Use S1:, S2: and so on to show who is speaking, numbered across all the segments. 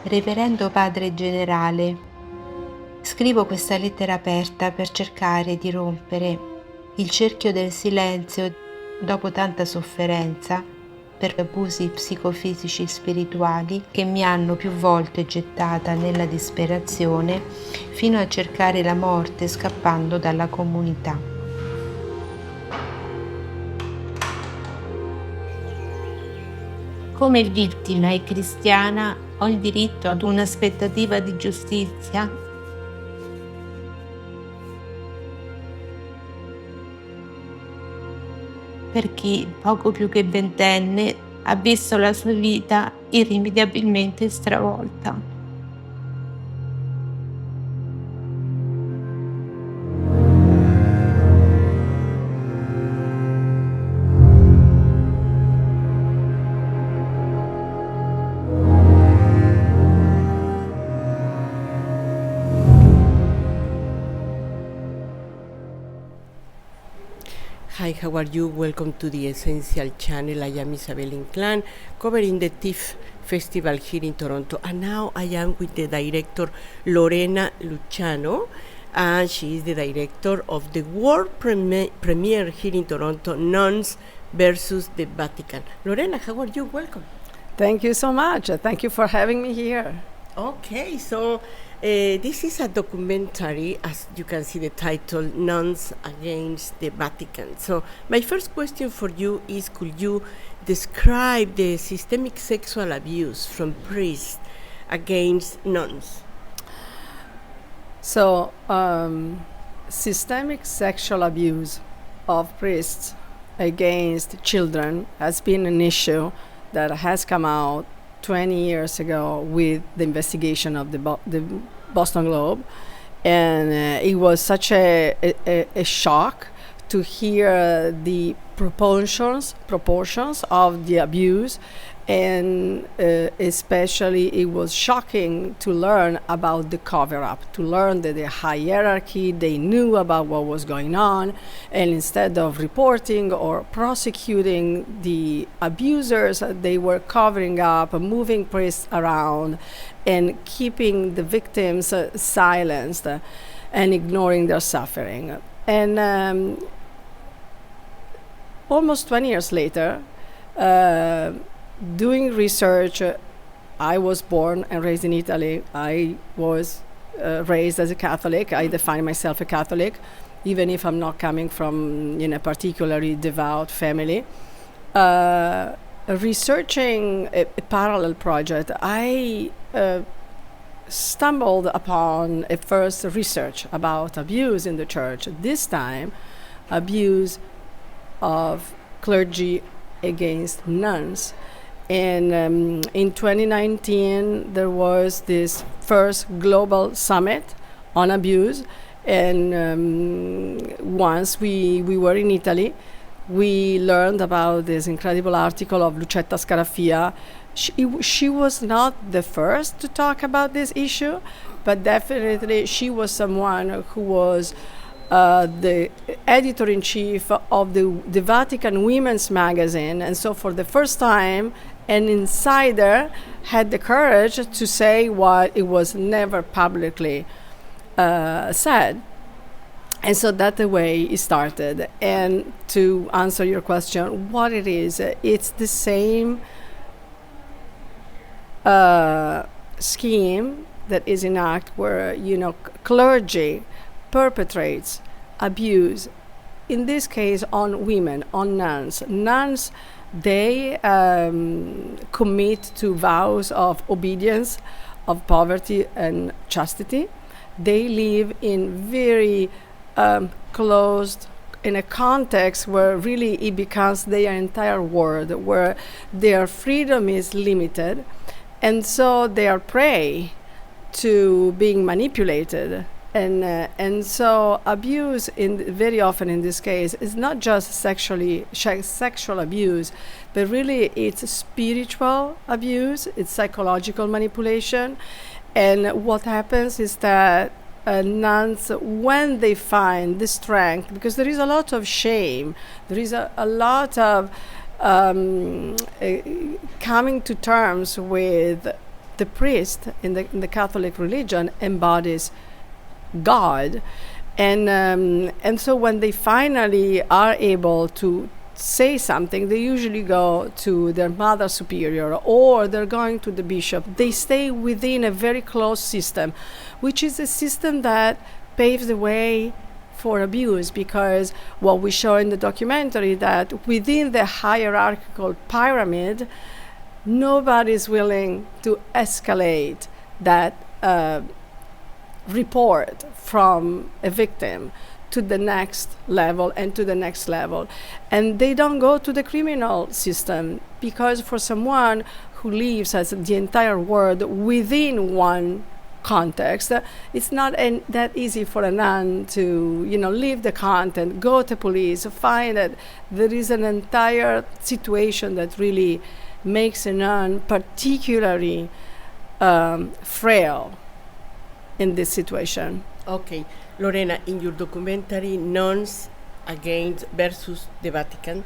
S1: Reverendo Padre Generale, scrivo questa lettera aperta per cercare di rompere il cerchio del silenzio dopo tanta sofferenza per abusi psicofisici spirituali che mi hanno più volte gettata nella disperazione fino a cercare la morte scappando dalla comunità. Come vittima e cristiana ho il diritto ad un'aspettativa di giustizia? Per chi, poco più che ventenne, ha visto la sua vita irrimediabilmente stravolta.
S2: Hi, how are you? Welcome to the Essential Channel. I am Isabel Inclán, covering the TIFF Festival here in Toronto. And now I am with the director, Lorena Luciano, and she is the director of the world premiere here in Toronto, Nuns versus the Vatican. Lorena, how are you? Welcome.
S3: Thank you so much. Thank you for having me here.
S2: Okay, so this is a documentary, as you can see the title, Nuns Against the Vatican. So my first question for you is, could you describe the systemic sexual abuse from priests against nuns?
S3: So, systemic sexual abuse of priests against children has been an issue that has come out 20 years ago with the investigation of the Boston Globe, and it was such a shock to hear the proportions of the abuse, and especially it was shocking to learn about the cover-up, to learn that the hierarchy, they knew about what was going on, and instead of reporting or prosecuting the abusers, they were covering up, moving priests around, and keeping the victims silenced and ignoring their suffering. And almost 20 years later, doing research, I was born and raised in Italy. I was raised as a Catholic. I define myself a Catholic, even if I'm not coming from a particularly devout family. Researching a parallel project, I stumbled upon a first research about abuse in the church. This time, abuse of clergy against nuns. And in 2019, there was this first global summit on abuse. And once we were in Italy, we learned about this incredible article of Lucetta Scarafia. She was not the first to talk about this issue, but definitely she was someone who was the editor-in-chief of the Vatican Women's Magazine. And so for the first time, an insider had the courage to say what it was never publicly said. And so that's the way it started. And to answer your question, what it is, it's the same scheme that is in act where, clergy perpetrates abuse, in this case on women, on nuns. Nuns, they commit to vows of obedience, of poverty and chastity. They live in very closed, in a context where really it becomes their entire world, where their freedom is limited, and so they are prey to being manipulated. And so abuse, very often in this case, is not just sexual abuse, but really it's spiritual abuse, it's psychological manipulation. And what happens is that nuns, when they find the strength, because there is a lot of shame, there is a lot of coming to terms with the priest in the Catholic religion embodies God, and so when they finally are able to say something, they usually go to their mother superior or they're going to the bishop. They stay within a very closed system, which is a system that paves the way for abuse, because what we show in the documentary, that within the hierarchical pyramid, nobody's willing to escalate that report from a victim to the next level and to the next level. And they don't go to the criminal system, because for someone who lives as the entire world within one context, it's not that easy for a nun to, leave the content, go to police, find that there is an entire situation that really makes a nun particularly frail in this situation.
S2: Okay, Lorena, in your documentary Nuns Against versus the Vatican,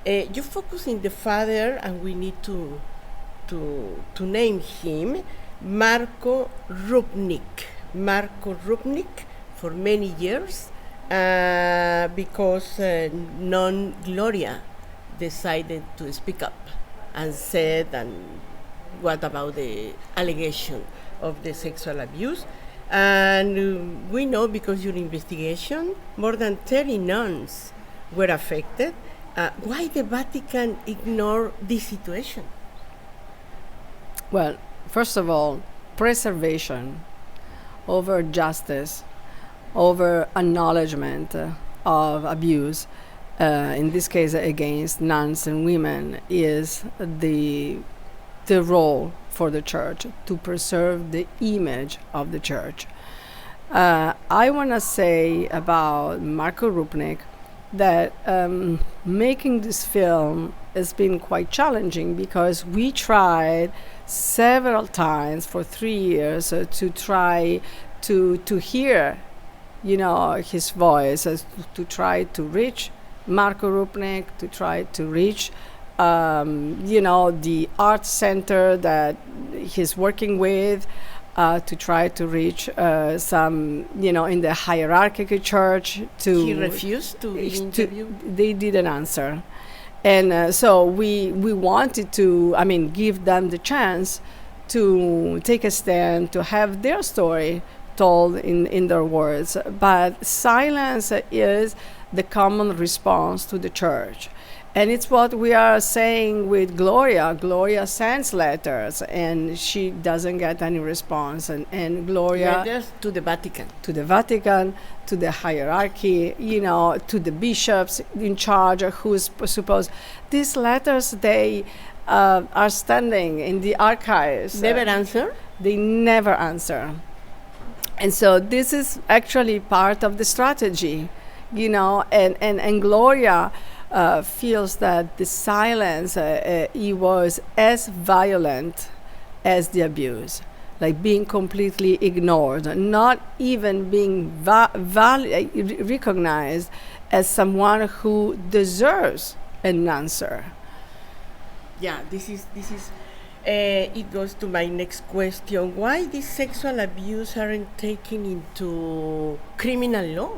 S2: you focus in the father, and we need to name him, Marko Rupnik. Marko Rupnik for many years, because nun Gloria decided to speak up and said, and what about the allegation of the sexual abuse? And we know, because your investigation, more than 30 nuns were affected. Why the Vatican ignore this situation?
S3: Well, first of all, preservation over justice, over acknowledgement of abuse, in this case against nuns and women, is the role for the church, to preserve the image of the church. I want to say about Marko Rupnik that making this film has been quite challenging, because we tried several times for 3 years to try to hear, his voice, to try to reach Marko Rupnik, to try to reach the art center that he's working with, to try to reach some, in the hierarchical church.
S2: He refused to interview?
S3: They didn't answer. And so we wanted to, give them the chance to take a stand, to have their story told in their words. But silence is the common response to the church. And it's what we are saying with Gloria. Gloria sends letters, and she doesn't get any response. And Gloria...
S2: Letters to the Vatican.
S3: To the Vatican, to the hierarchy, to the bishops in charge, who's supposed... These letters, they are standing in the archives.
S2: Never answer?
S3: They never answer. And so this is actually part of the strategy, and Gloria... feels that the silence it was as violent as the abuse, like being completely ignored, not even being recognized as someone who deserves an answer.
S2: Yeah, this is. It goes to my next question: why these sexual abuse aren't taken into criminal law?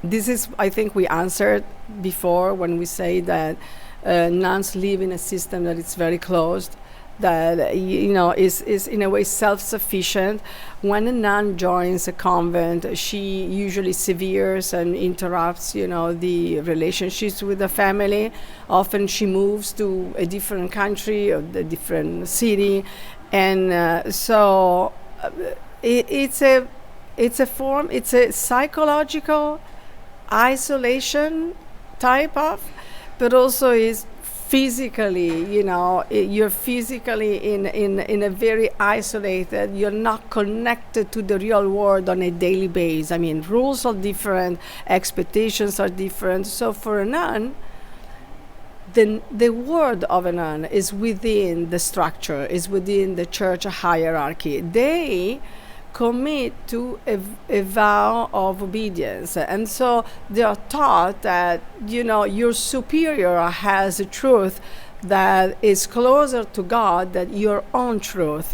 S3: This is, I think we answered before when we say that nuns live in a system that is very closed, that is in a way self-sufficient. When a nun joins a convent, she usually severes and interrupts, the relationships with the family. Often she moves to a different country or a different city, and so it's a form. It's a psychological isolation type of, but also is physically, you're physically in a very isolated, you're not connected to the real world on a daily basis. Rules are different, expectations are different. So for a nun, the word of a nun is within the structure, is within the church hierarchy. They commit to a vow of obedience, and so they are taught that your superior has a truth that is closer to God than your own truth.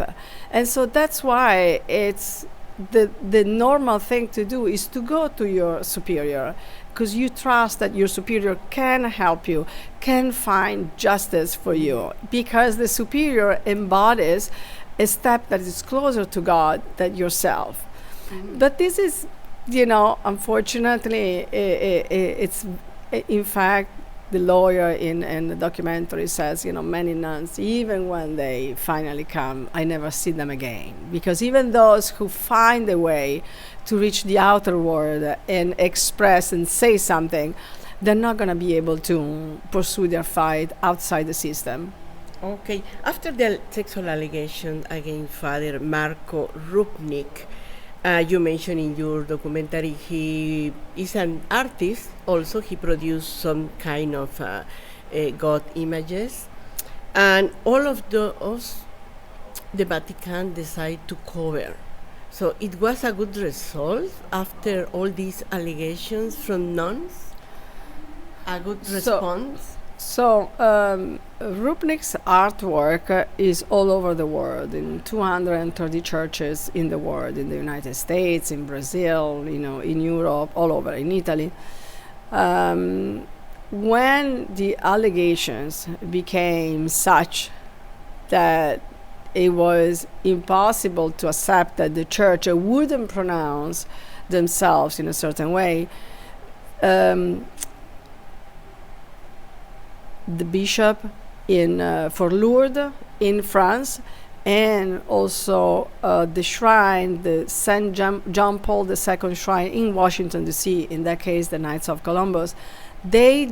S3: And so that's why it's the normal thing to do is to go to your superior, because you trust that your superior can help you, can find justice for you, because the superior embodies a step that is closer to God than yourself. But this is, unfortunately, it's in fact, the lawyer in the documentary says, many nuns, even when they finally come, I never see them again. Because even those who find a way to reach the outer world and express and say something, they're not going to be able to pursue their fight outside the system.
S2: Okay. After the sexual allegation against Father Marko Rupnik, you mentioned in your documentary he is an artist. Also, he produced some kind of God images, and all of those the Vatican decided to cover. So it was a good result after all these allegations from nuns. A good response.
S3: So Rupnik's artwork is all over the world, in 230 churches in the world, in the United States, in Brazil, in Europe, all over, in Italy. When the allegations became such that it was impossible to accept that the church wouldn't pronounce themselves in a certain way, the bishop for Lourdes in France, and also the shrine, the St. John Paul II shrine in Washington, D.C., in that case, the Knights of Columbus, they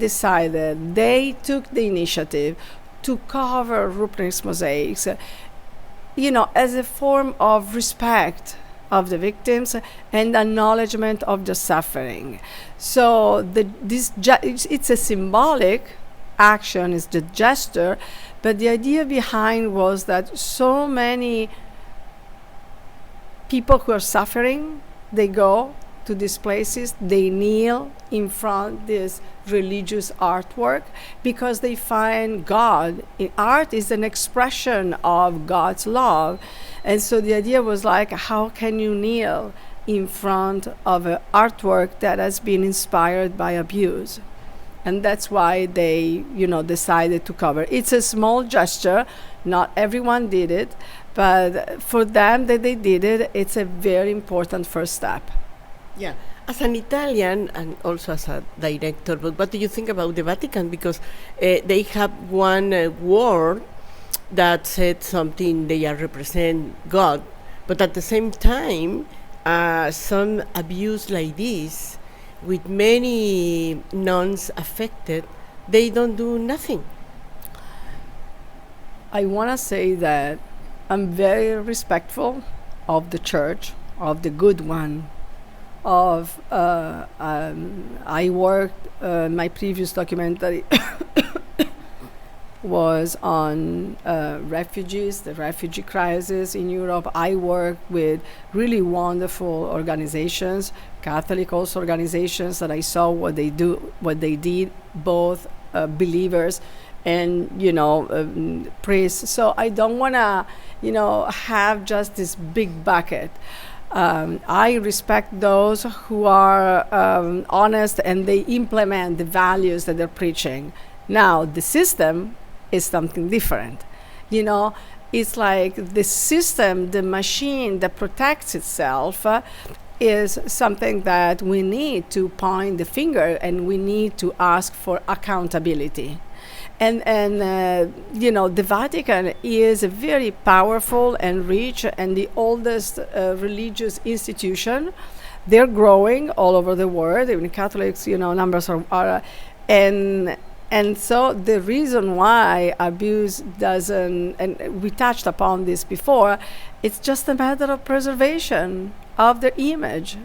S3: took the initiative to cover Rupnik's mosaics, as a form of respect of the victims and acknowledgement of the suffering. So it's a symbolic action, is the gesture, but the idea behind was that so many people who are suffering, they go to these places, they kneel in front of this religious artwork because they find God. Art is an expression of God's love, and so the idea was like, how can you kneel in front of an artwork that has been inspired by abuse? And that's why they, decided to cover. It's a small gesture. Not everyone did it, but for them that they did it, it's a very important first step.
S2: Yeah. As an Italian and also as a director, but what do you think about the Vatican? Because they have one word that said something, they are represent God, but at the same time, some abuse like this, with many nuns affected, they don't do nothing.
S3: I want to say that I'm very respectful of the church, of the good one. I worked, my previous documentary was on refugees, the refugee crisis in Europe. I work with really wonderful organizations, Catholic also organizations, that I saw what they did, both believers and priests. So I don't want to have just this big bucket. I respect those who are honest and they implement the values that they're preaching. Now the system is something different. It's like the system, the machine that protects itself is something that we need to point the finger and we need to ask for accountability. And the Vatican is a very powerful and rich and the oldest religious institution. They're growing all over the world. Even Catholics, numbers are and so the reason why abuse doesn't, and we touched upon this before, it's just a matter of preservation of their image.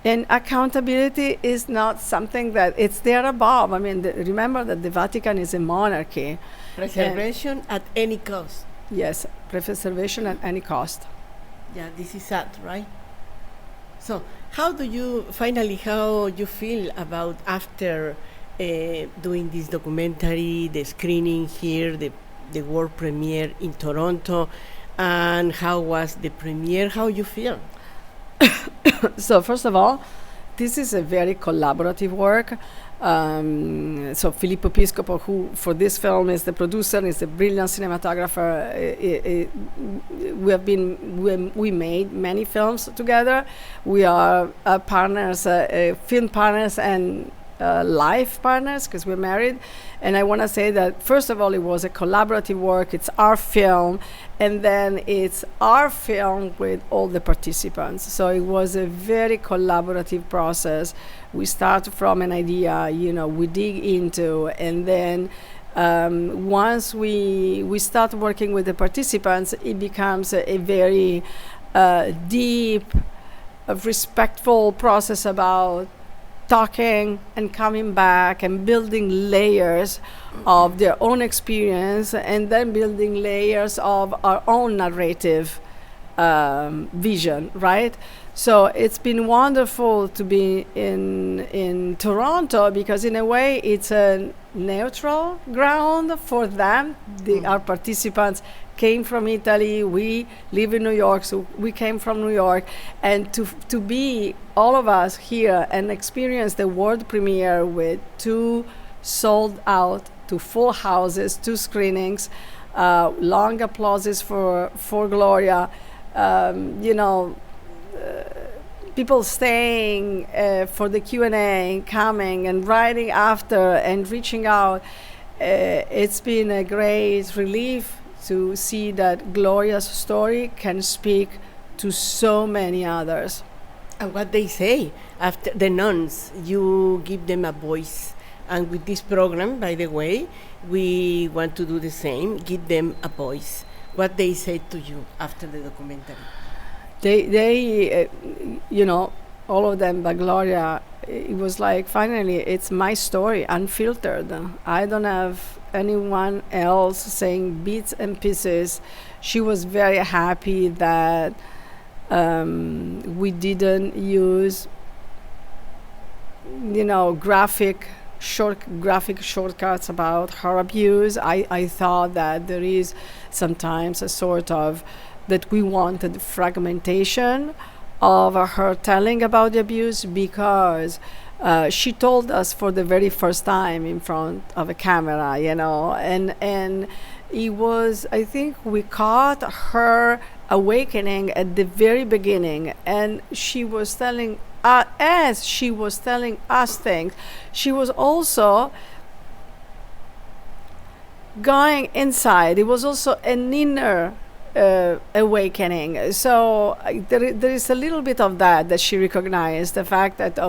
S3: And accountability is not something that it's there above. I mean, remember that the Vatican is a monarchy.
S2: Preservation at any cost.
S3: Yes, preservation at any cost.
S2: Yeah, this is sad, right? So how you feel about after doing this documentary, the screening here, the world premiere in Toronto, and how was the premiere? How you feel?
S3: So first of all, this is a very collaborative work. So Filippo Piscopo, who for this film is the producer, is a brilliant cinematographer. We made many films together. We are partners, film partners, and life partners because we're married. And I want to say that first of all, it was a collaborative work. It's our film, and then it's our film with all the participants. So it was a very collaborative process. We start from an idea, we dig into, and then once we start working with the participants, it becomes a very deep, respectful process about talking and coming back and building layers of their own experience, and then building layers of our own narrative vision, right? So it's been wonderful to be in Toronto because in a way it's a neutral ground for them. Our participants came from Italy, we live in New York, so we came from New York, and to be all of us here and experience the world premiere with 2 sold out to full houses, 2 screenings, long applauses for Gloria, people staying for the Q&A, coming and writing after and reaching out. It's been a great relief to see that Gloria's story can speak to so many others.
S2: And what they say after the nuns, you give them a voice. And with this program, by the way, we want to do the same, give them a voice. What they say to you after the documentary?
S3: They all of them, but Gloria, it was like, finally, it's my story, unfiltered. I don't have anyone else saying bits and pieces. She was very happy that we didn't use, graphic shortcuts about her abuse. I thought that there is sometimes a sort of, that we wanted fragmentation of her telling about the abuse, because she told us for the very first time in front of a camera, and it was, I think we caught her awakening at the very beginning, and she was telling as she was telling us things, she was also going inside. It was also an inner awakening. So there is a little bit of that she recognized, the fact that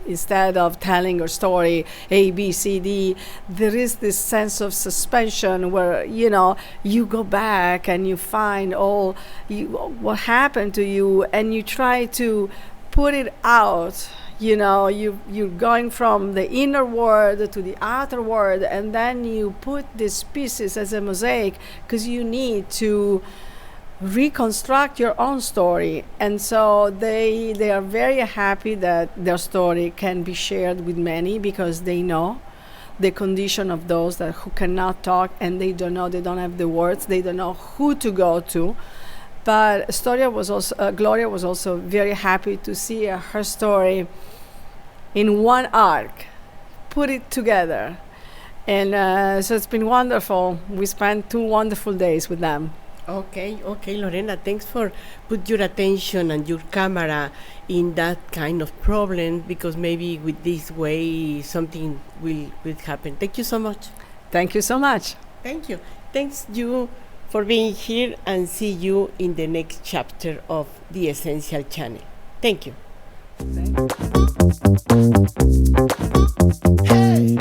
S3: instead of telling her story A, B, C, D, there is this sense of suspension where you go back and you find what happened to you, and you try to put it out. You're going from the inner world to the outer world, and then you put these pieces as a mosaic because you need to reconstruct your own story. And so they are very happy that their story can be shared with many, because they know the condition of those who cannot talk, and they don't have the words, they don't know who to go to. But Gloria was also very happy to see her story in one arc, put it together. And so it's been wonderful. We spent 2 wonderful days with them.
S2: Okay, Lorena, thanks for put your attention and your camera in that kind of problem, because maybe with this way something will happen. Thank you so much.
S3: Thank you so much.
S2: Thank you. Thanks you for being here, and see you in the next chapter of the Essential Channel. Thank you.
S3: Thank you. Hey.